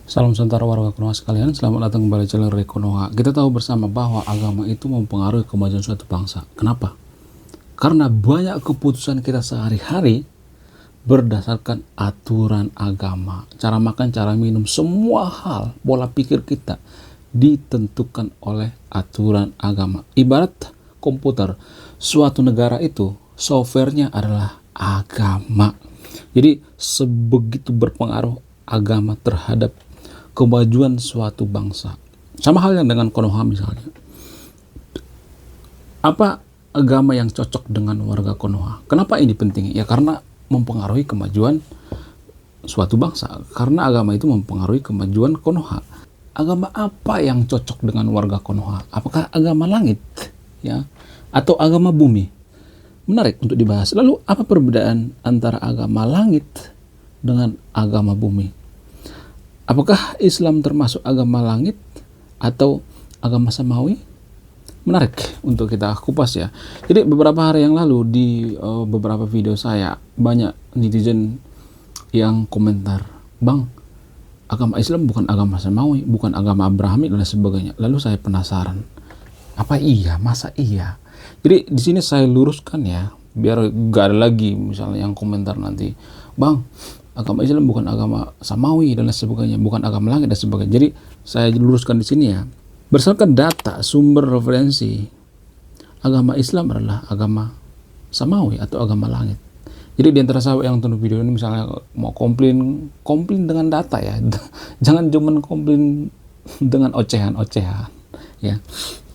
Salam sejahtera warga Konoha sekalian, selamat datang kembali di channel Konoha. Kita tahu bersama bahwa agama itu mempengaruhi kemajuan suatu bangsa. Kenapa? Karena banyak keputusan kita sehari-hari berdasarkan aturan agama. Cara makan, cara minum, semua hal, pola pikir kita ditentukan oleh aturan agama. Ibarat komputer, suatu negara itu softwarenya adalah agama. Jadi sebegitu berpengaruh agama terhadap kemajuan suatu bangsa. Sama halnya dengan Konoha misalnya. Apa agama yang cocok dengan warga Konoha? Kenapa ini penting? Ya karena mempengaruhi kemajuan suatu bangsa. Karena agama itu mempengaruhi kemajuan Konoha. Agama apa yang cocok dengan warga Konoha? Apakah agama langit? Ya, atau agama bumi? Menarik untuk dibahas. Lalu apa perbedaan antara agama langit dengan agama bumi? Apakah Islam termasuk agama langit atau agama samawi? Menarik untuk kita kupas ya. Jadi beberapa hari yang lalu di beberapa video saya banyak netizen yang komentar, "Bang, agama Islam bukan agama samawi, bukan agama Abrahami dan sebagainya." Lalu saya penasaran, apa iya? Masa iya? Jadi di sini saya luruskan ya, biar gak ada lagi misalnya yang komentar nanti, "Bang, agama Islam bukan agama samawi dan sebagainya, bukan agama langit dan sebagainya." Jadi saya luruskan di sini ya. Berdasarkan data sumber referensi, agama Islam adalah agama samawi atau agama langit. Jadi di antara sahabat yang tonton video ini misalnya mau komplain dengan data ya. Jangan cuma komplain dengan ocehan-ocehan ya.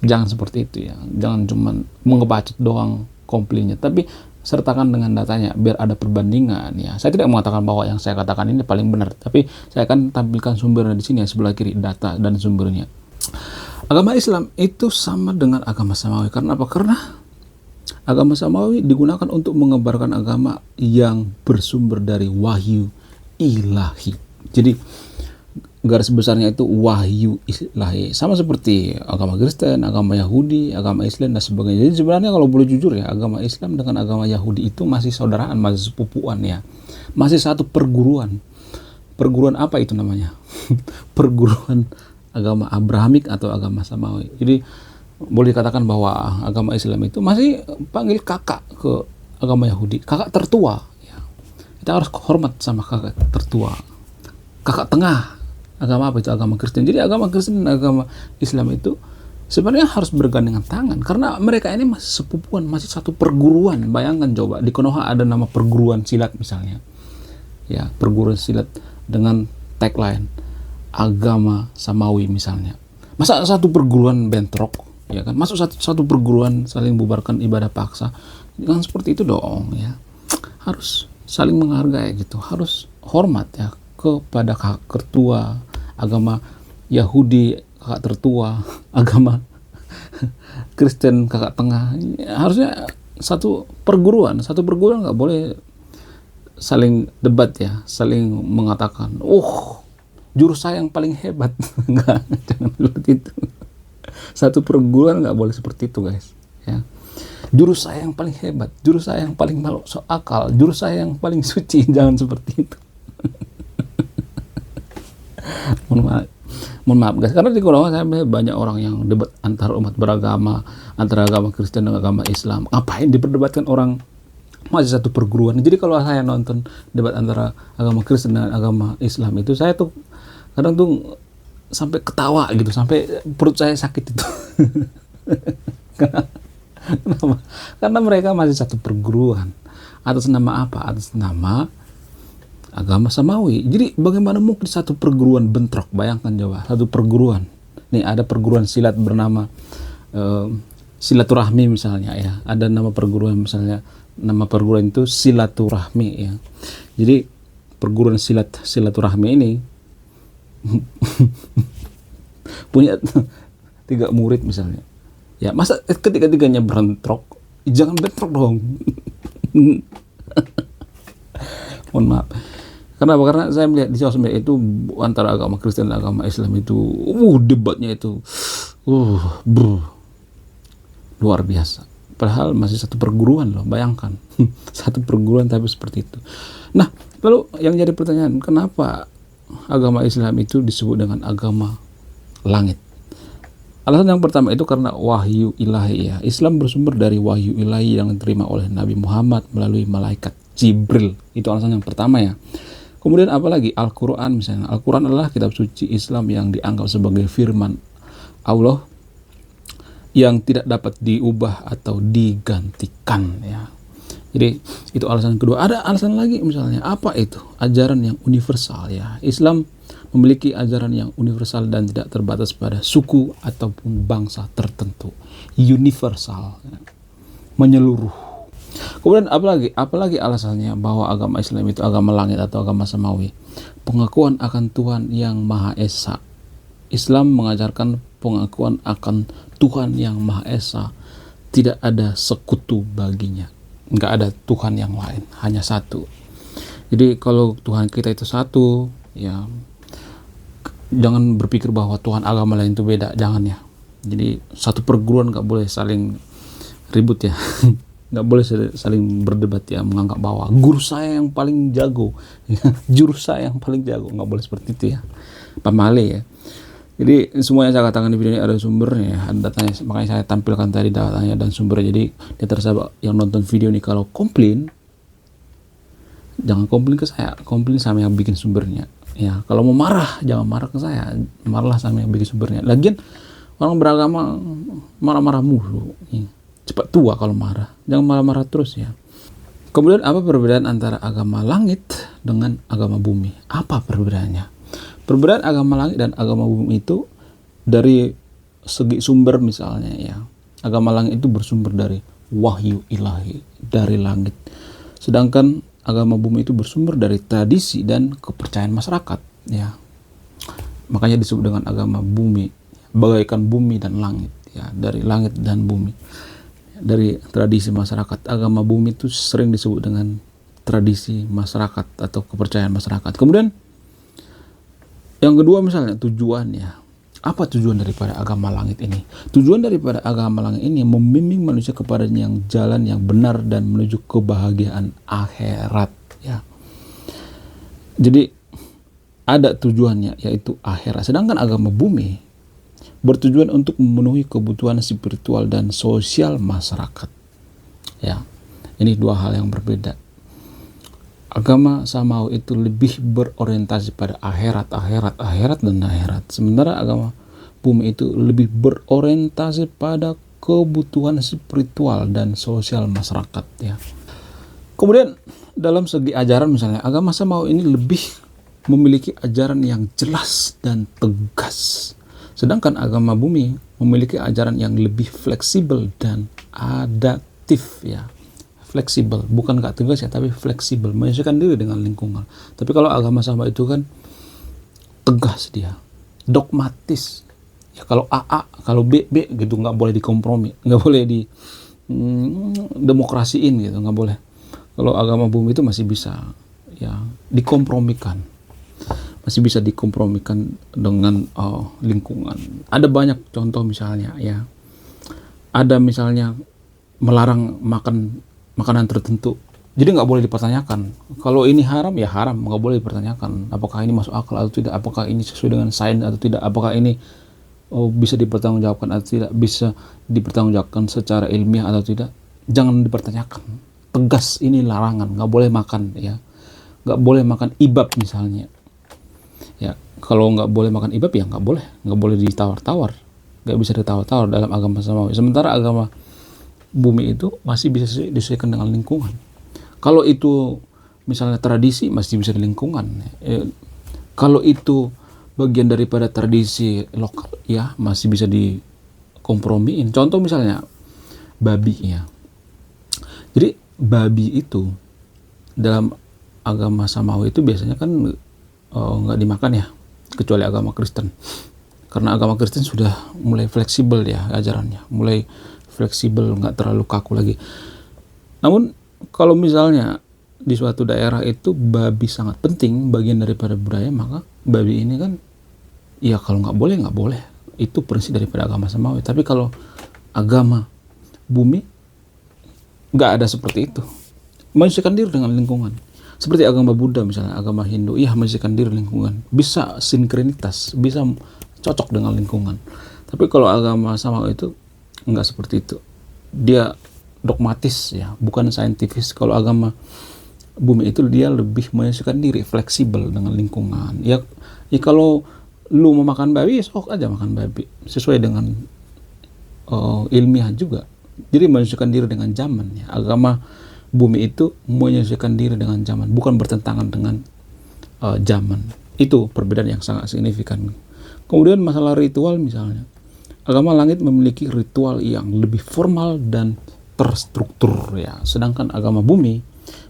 Jangan seperti itu ya. Jangan cuma mengebacot doang komplainnya, tapi sertakan dengan datanya biar ada perbandingan ya. Saya tidak mengatakan bahwa yang saya katakan ini paling benar, tapi saya akan tampilkan sumbernya di sini ya, sebelah kiri data dan sumbernya. Agama Islam itu sama dengan agama samawi. Karena apa? Karena agama samawi digunakan untuk mengabarkan agama yang bersumber dari wahyu ilahi. Jadi garis besarnya itu wahyu ilahi, sama seperti agama Kristen, agama Yahudi, agama Islam dan sebagainya. Jadi sebenarnya kalau boleh jujur ya, agama Islam dengan agama Yahudi itu masih saudaraan, masih sepupuan ya, masih satu perguruan. Perguruan apa itu namanya? Perguruan agama Abrahamik atau agama samawi. Jadi boleh dikatakan bahwa agama Islam itu masih panggil kakak ke agama Yahudi, kakak tertua ya. Kita harus hormat sama kakak tertua. Kakak tengah agama apa itu? Agama Kristen. Jadi agama Kristen dan agama Islam itu sebenarnya harus bergandengan tangan karena mereka ini masih sepupuan, masih satu perguruan. Bayangkan coba di Konoha ada nama perguruan silat misalnya ya, perguruan silat dengan tagline agama samawi misalnya. Masa satu perguruan bentrok ya kan? Masuk satu perguruan saling bubarkan ibadah paksa? Jangan seperti itu dong ya. Harus saling menghargai gitu, harus hormat ya kepada kakak tertua. Agama Yahudi kakak tertua, agama Kristen kakak tengah. Harusnya satu perguruan nggak boleh saling debat ya, saling mengatakan, jurus saya yang paling hebat." Enggak, jangan seperti itu. Satu perguruan nggak boleh seperti itu guys ya. Jurus saya yang paling hebat, jurus saya yang paling masuk akal, jurus saya yang paling suci, jangan seperti itu. Mohon maaf guys, karena di Konoha saya melihat banyak orang yang debat antara umat beragama, antara agama Kristen dan agama Islam. Ngapain diperdebatkan, orang masih satu perguruan. Jadi kalau saya nonton debat antara agama Kristen dan agama Islam itu, saya tuh kadang tuh sampai ketawa gitu, sampai perut saya sakit itu. Kenapa? Karena mereka masih satu perguruan. Atas nama apa? Atas nama agama samawi. Jadi bagaimana mungkin satu perguruan bentrok? Bayangkan coba, satu perguruan. Nih ada perguruan silat bernama silaturahmi misalnya ya. Ada nama perguruan misalnya, nama perguruan itu silaturahmi ya. Jadi perguruan silaturahmi ini punya 3 murid misalnya. Ya, masa ketiga-tiganya bentrok? Jangan bentrok dong. Mohon maaf. Kenapa? Karena saya melihat di sosmed itu antara agama Kristen dan agama Islam itu debatnya itu luar biasa. Padahal masih satu perguruan loh, bayangkan. Satu perguruan tapi seperti itu. Nah, lalu yang jadi pertanyaan, kenapa agama Islam itu disebut dengan agama langit? Alasan yang pertama itu karena wahyu ilahi ya. Islam bersumber dari wahyu ilahi yang diterima oleh Nabi Muhammad melalui malaikat Jibril. Itu alasan yang pertama ya. Kemudian apalagi Al-Quran misalnya. Al-Quran adalah kitab suci Islam yang dianggap sebagai firman Allah yang tidak dapat diubah atau digantikan ya. Jadi itu alasan kedua. Ada alasan lagi misalnya, apa itu? Ajaran yang universal ya. Islam memiliki ajaran yang universal dan tidak terbatas pada suku ataupun bangsa tertentu. Universal ya. Menyeluruh. Kemudian apalagi alasannya bahwa agama Islam itu agama langit atau agama samawi? Pengakuan akan Tuhan yang Maha Esa. Islam mengajarkan pengakuan akan Tuhan yang Maha Esa. Tidak ada sekutu baginya. Nggak ada Tuhan yang lain, hanya satu. Jadi kalau Tuhan kita itu satu, ya jangan berpikir bahwa Tuhan agama lain itu beda, jangan ya. Jadi satu perguruan nggak boleh saling ribut ya, nggak boleh saling berdebat ya, menganggap bahwa guru saya yang paling jago, jurus saya yang paling jago, nggak boleh seperti itu ya, pamale ya. Jadi semua yang saya katakan di video ini ada sumbernya, ada datanya, makanya saya tampilkan tadi datanya dan sumbernya. Jadi di antara sahabat yang nonton video ini kalau komplain, jangan komplain ke saya, komplain sama yang bikin sumbernya. Ya, kalau mau marah jangan marah ke saya, marahlah sama yang bikin sumbernya. Lagian orang beragama marah-marah mulu, cepat tua kalau marah, jangan marah-marah terus ya. Kemudian apa perbedaan antara agama langit dengan agama bumi? Apa perbedaannya? Perbedaan agama langit dan agama bumi itu dari segi sumber misalnya ya. Agama langit itu bersumber dari wahyu ilahi, dari langit. Sedangkan agama bumi itu bersumber dari tradisi dan kepercayaan masyarakat ya. Makanya disebut dengan agama bumi, bagaikan bumi dan langit ya, dari langit dan bumi. Dari tradisi masyarakat, agama bumi itu sering disebut dengan tradisi masyarakat atau kepercayaan masyarakat. Kemudian yang kedua misalnya tujuannya. Apa tujuan daripada agama langit ini? Tujuan daripada agama langit ini membimbing manusia kepada yang jalan yang benar dan menuju kebahagiaan akhirat ya. Jadi ada tujuannya yaitu akhirat. Sedangkan agama bumi bertujuan untuk memenuhi kebutuhan spiritual dan sosial masyarakat. Ya. Ini dua hal yang berbeda. Agama samawi itu lebih berorientasi pada akhirat dan akhirat. Sementara agama bumi itu lebih berorientasi pada kebutuhan spiritual dan sosial masyarakat ya. Kemudian dalam segi ajaran misalnya, agama samawi ini lebih memiliki ajaran yang jelas dan tegas. Sedangkan agama bumi memiliki ajaran yang lebih fleksibel dan adaptif ya. Fleksibel, bukan gak tegas ya, tapi fleksibel, menyesuaikan diri dengan lingkungan. Tapi kalau agama sama itu kan tegas dia, dogmatis. Ya kalau A, kalau B gitu, nggak boleh dikompromi, nggak boleh di demokrasiin gitu, nggak boleh. Kalau agama bumi itu masih bisa ya dikompromikan, masih bisa dikompromikan dengan lingkungan. Ada banyak contoh misalnya ya, ada misalnya melarang makanan tertentu, jadi nggak boleh dipertanyakan. Kalau ini haram ya haram, nggak boleh dipertanyakan apakah ini masuk akal atau tidak, apakah ini sesuai dengan sains atau tidak, apakah ini bisa dipertanggungjawabkan atau tidak, bisa dipertanggungjawabkan secara ilmiah atau tidak. Jangan dipertanyakan, tegas, ini larangan, nggak boleh makan ya, nggak boleh makan ibab misalnya ya. Kalau nggak boleh makan ibab ya nggak boleh ditawar-tawar, nggak bisa ditawar-tawar dalam agama samawi. Sementara agama bumi itu masih bisa disesuaikan dengan lingkungan. Kalau itu misalnya tradisi masih bisa di lingkungan. Kalau itu bagian daripada tradisi lokal ya masih bisa dikompromiin. Contoh misalnya babi ya. Jadi babi itu dalam agama samawi itu biasanya kan nggak dimakan ya, kecuali agama Kristen. Karena agama Kristen sudah mulai fleksibel ya ajarannya, mulai fleksibel, nggak terlalu kaku lagi. Namun kalau misalnya di suatu daerah itu babi sangat penting bagian daripada budaya, maka babi ini kan ya kalau nggak boleh, itu prinsip daripada agama samawi. Tapi kalau agama bumi nggak ada seperti itu, menyesuaikan diri dengan lingkungan. Seperti agama Buddha misalnya, agama Hindu, iya menyesuaikan diri lingkungan, bisa sinkrenitas, bisa cocok dengan lingkungan. Tapi kalau agama Samawi itu enggak seperti itu. Dia dogmatis ya, bukan saintifis. Kalau agama Bumi itu dia lebih menyesuaikan diri, fleksibel dengan lingkungan. Ya kalau lu mau makan babi, sok aja makan babi, sesuai dengan ilmiah juga. Jadi menyesuaikan diri dengan zaman ya. Agama Bumi itu menyesuaikan diri dengan zaman, bukan bertentangan dengan zaman. Itu perbedaan yang sangat signifikan. Kemudian masalah ritual misalnya, agama langit memiliki ritual yang lebih formal dan terstruktur ya, sedangkan agama Bumi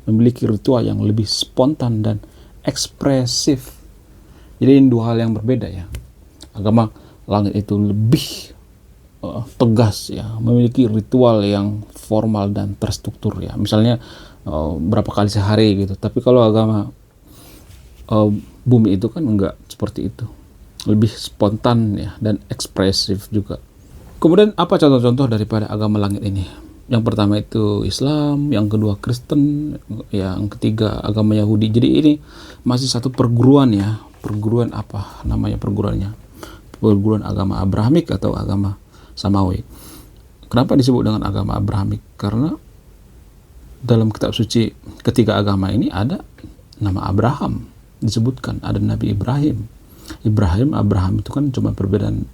memiliki ritual yang lebih spontan dan ekspresif. Jadi ini dua hal yang berbeda ya. Agama langit itu lebih tegas ya, memiliki ritual yang formal dan terstruktur ya. Misalnya berapa kali sehari gitu. Tapi kalau agama Bumi itu kan enggak seperti itu. Lebih spontan ya dan ekspresif juga. Kemudian apa contoh-contoh daripada agama langit ini? Yang pertama itu Islam, yang kedua Kristen, yang ketiga agama Yahudi. Jadi ini masih satu perguruan ya. Perguruan apa namanya perguruannya? Perguruan agama Abrahamik atau agama Samawi. Kenapa disebut dengan agama Abrahamik? Karena dalam kitab suci ketiga agama ini ada nama Abraham disebutkan, ada Nabi Ibrahim. Abraham itu kan cuma perbedaan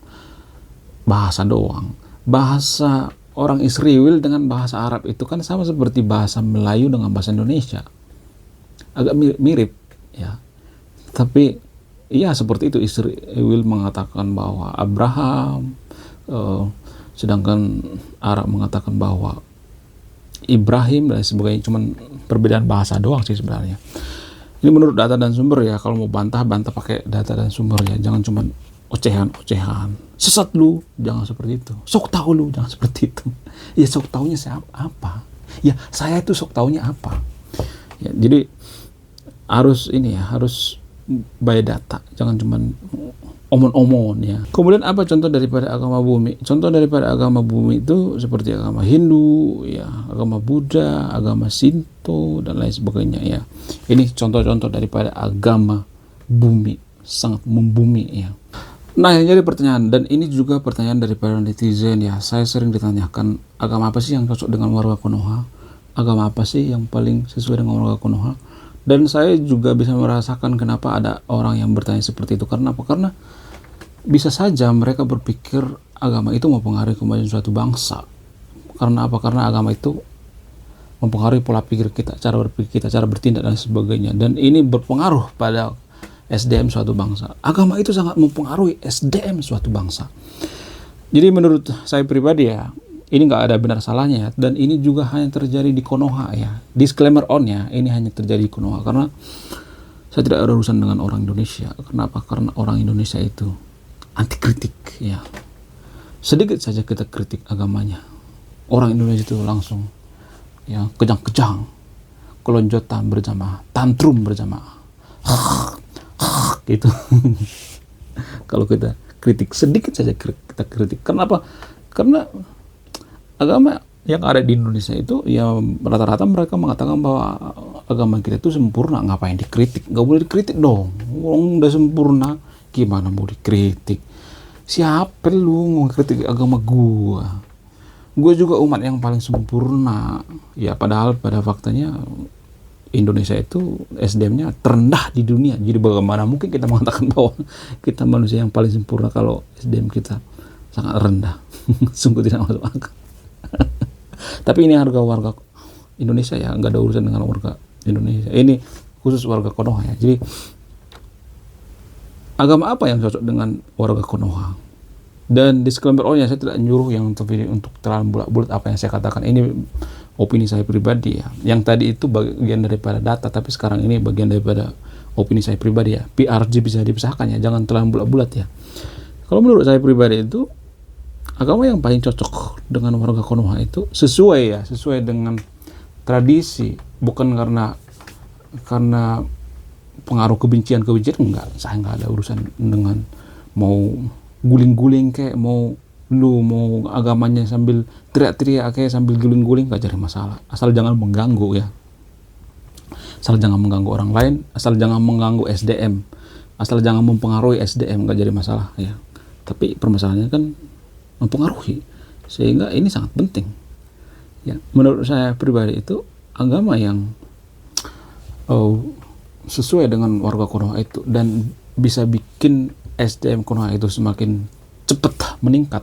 bahasa doang. Bahasa orang Israel dengan bahasa Arab itu kan sama seperti bahasa Melayu dengan bahasa Indonesia. Agak mirip ya. Tapi iya seperti itu, Israel mengatakan bahwa Abraham, sedangkan Arab mengatakan bahwa Ibrahim dan sebagainya. Cuman perbedaan bahasa doang sih sebenarnya. Ini menurut data dan sumber ya. Kalau mau bantah pakai data dan sumber ya. Jangan cuman ocehan. Sesat lu, jangan seperti itu. Sok tahu lu, jangan seperti itu. Ya sok taunya saya apa? Ya saya itu sok taunya apa? Ya, jadi harus by data, jangan cuman omon-omon ya. Kemudian apa contoh daripada agama Bumi? Contoh daripada agama Bumi itu seperti agama Hindu ya, agama Buddha, agama Shinto dan lain sebagainya ya. Ini contoh-contoh daripada agama Bumi, sangat membumi ya. Nah, yang jadi pertanyaan, dan ini juga pertanyaan daripada netizen ya. Saya sering ditanyakan, agama apa sih yang cocok dengan warga Konoha? Agama apa sih yang paling sesuai dengan warga Konoha? Dan saya juga bisa merasakan kenapa ada orang yang bertanya seperti itu. Karena apa? Karena bisa saja mereka berpikir agama itu mempengaruhi kemajuan suatu bangsa. Karena apa? Karena agama itu mempengaruhi pola pikir kita, cara berpikir kita, cara bertindak dan sebagainya. Dan ini berpengaruh pada SDM suatu bangsa. Agama itu sangat mempengaruhi SDM suatu bangsa. Jadi menurut saya pribadi ya, ini nggak ada benar salahnya ya, dan ini juga hanya terjadi di Konoha ya. Disclaimer on ya, ini hanya terjadi di Konoha karena saya tidak ada urusan dengan orang Indonesia. Kenapa? Karena orang Indonesia itu anti kritik ya. Sedikit saja kita kritik agamanya, orang Indonesia itu langsung ya kejang-kejang, kelonjotan berjamaah, tantrum berjamaah, gitu. Kalau kita kritik sedikit saja kita kritik. Kenapa? Karena agama yang ada di Indonesia itu ya rata-rata mereka mengatakan bahwa agama kita itu sempurna, ngapain dikritik? Nggak boleh dikritik dong, orang udah sempurna, gimana mau dikritik? Siapa lu mau kritik agama gua? Gua juga umat yang paling sempurna ya, padahal pada faktanya Indonesia itu SDM-nya terendah di dunia. Jadi bagaimana mungkin kita mengatakan bahwa kita manusia yang paling sempurna kalau SDM kita sangat rendah? Sungguh tidak masuk akal. Tapi ini harga warga Indonesia ya, nggak ada urusan dengan warga Indonesia. Ini khusus warga Konoha ya. Jadi agama apa yang cocok dengan warga Konoha? Dan disclaimer ya, saya tidak nyuruh yang untuk terlalu bulat-bulat apa yang saya katakan. Ini opini saya pribadi ya. Yang tadi itu bagian daripada data, tapi sekarang ini bagian daripada opini saya pribadi ya. PRG bisa dipisahkan ya, jangan terlalu bulat-bulat ya. Kalau menurut saya pribadi itu agama yang paling cocok dengan warga Konoha itu sesuai dengan tradisi, bukan karena pengaruh kebencian enggak. Saya enggak ada urusan dengan mau guling-guling kayak mau agamanya sambil teriak-teriak kayak sambil guling-guling, enggak jadi masalah, asal jangan mengganggu ya. asal jangan mengganggu orang lain, asal jangan mengganggu SDM, asal jangan mempengaruhi SDM, nggak jadi masalah ya. Tapi permasalahannya kan mempengaruhi, sehingga ini sangat penting ya. Menurut saya pribadi itu agama yang sesuai dengan warga Konoha itu dan bisa bikin SDM Konoha itu semakin cepat meningkat,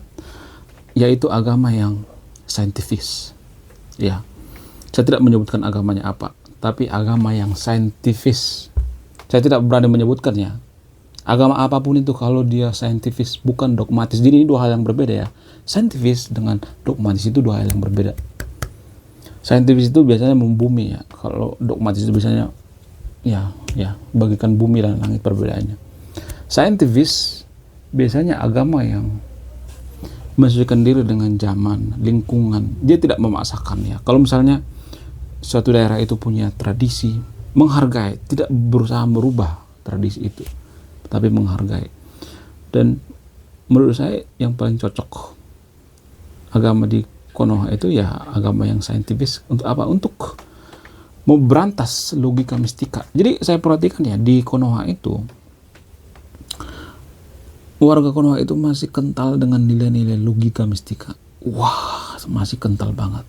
yaitu agama yang saintifis ya. Saya tidak menyebutkan agamanya apa, tapi agama yang saintifis. Saya tidak berani menyebutkannya. Agama apapun itu kalau dia saintifis, bukan dogmatis. Jadi ini dua hal yang berbeda ya. Saintifis dengan dogmatis itu dua hal yang berbeda. Saintifis itu biasanya membumi ya. Kalau dogmatis itu biasanya ya bagikan bumi dan langit perbedaannya. Saintifis biasanya agama yang menyesuaikan diri dengan zaman, lingkungan. Dia tidak memaksakan ya. Kalau misalnya suatu daerah itu punya tradisi, menghargai, tidak berusaha merubah tradisi itu, tapi menghargai. Dan menurut saya yang paling cocok agama di Konoha itu ya agama yang saintifis. Untuk apa? Untuk memberantas logika mistika. Jadi saya perhatikan ya, di Konoha itu warga Konoha itu masih kental dengan nilai-nilai logika mistika. Wah, masih kental banget.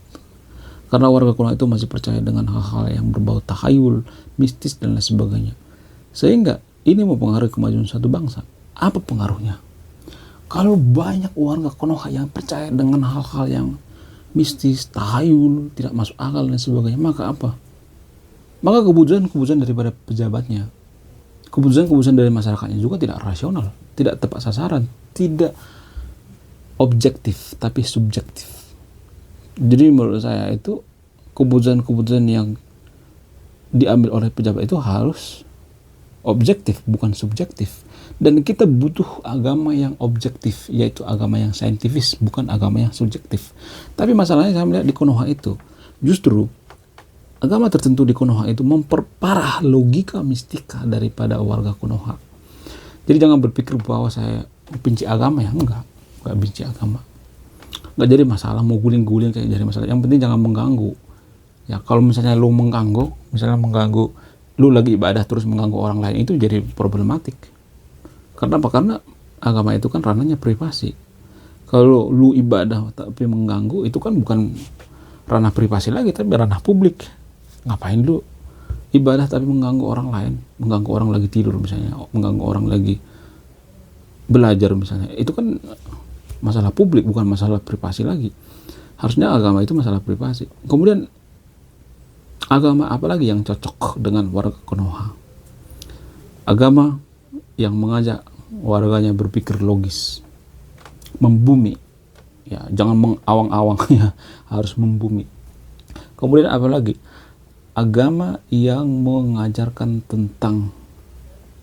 Karena warga Konoha itu masih percaya dengan hal-hal yang berbau takhayul, mistis, dan lain sebagainya. Sehingga ini mempengaruhi kemajuan suatu bangsa. Apa pengaruhnya? Kalau banyak warga Konoha yang percaya dengan hal-hal yang mistis, takhayul, tidak masuk akal, dan sebagainya, maka apa? Maka keputusan-keputusan daripada pejabatnya, keputusan-keputusan dari masyarakatnya juga tidak rasional, tidak tepat sasaran, tidak objektif, tapi subjektif. Jadi menurut saya itu keputusan-keputusan yang diambil oleh pejabat itu harus objektif, bukan subjektif. Dan kita butuh agama yang objektif, yaitu agama yang saintifis, bukan agama yang subjektif. Tapi masalahnya saya melihat di Konoha itu, justru agama tertentu di Konoha itu memperparah logika mistika daripada warga Konoha. Jadi jangan berpikir bahwa saya benci agama ya, enggak benci agama. Nggak jadi masalah, mau guling-guling kayak jadi masalah. Yang penting jangan mengganggu ya. Kalau misalnya lu mengganggu, lu lagi ibadah terus mengganggu orang lain, itu jadi problematik. Karena apa? Karena agama itu kan ranahnya privasi. Kalau lu ibadah tapi mengganggu, itu kan bukan ranah privasi lagi, tapi ranah publik. Ngapain lu ibadah tapi mengganggu orang lain, mengganggu orang lagi tidur misalnya, mengganggu orang lagi belajar misalnya, itu kan masalah publik, bukan masalah privasi lagi. Harusnya agama itu masalah privasi. Kemudian agama apa lagi yang cocok dengan warga Konoha? Agama yang mengajak warganya berpikir logis, membumi ya, jangan mengawang-awang ya, harus membumi. Kemudian apa lagi? Agama yang mengajarkan tentang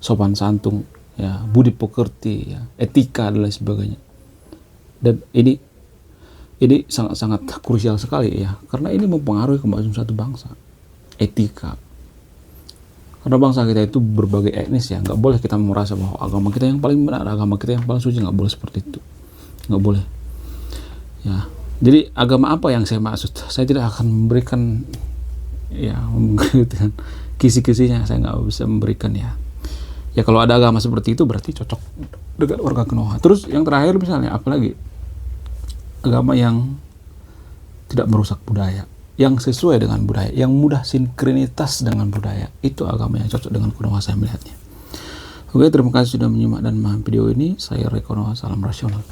sopan santun ya, budi pekerti ya, etika dan lain sebagainya. Dan ini sangat-sangat krusial sekali ya, karena ini mempengaruhi kemajuan satu bangsa. Etika, karena bangsa kita itu berbagai etnis ya, nggak boleh kita merasa bahwa agama kita yang paling benar, agama kita yang paling suci, nggak boleh seperti itu, nggak boleh ya. Jadi agama apa yang saya maksud? Saya tidak akan memberikan ya, kisi-kisinya saya nggak bisa memberikan ya. Ya kalau ada agama seperti itu berarti cocok dengan warga Konoha. Terus yang terakhir misalnya apa lagi? Agama yang tidak merusak budaya, yang sesuai dengan budaya, yang mudah sinkrenitas dengan budaya, itu agama yang cocok dengan Konoha saya melihatnya. Oke, terima kasih sudah menyimak dan memahami video ini. Saya Ray Konoha, salam rasional.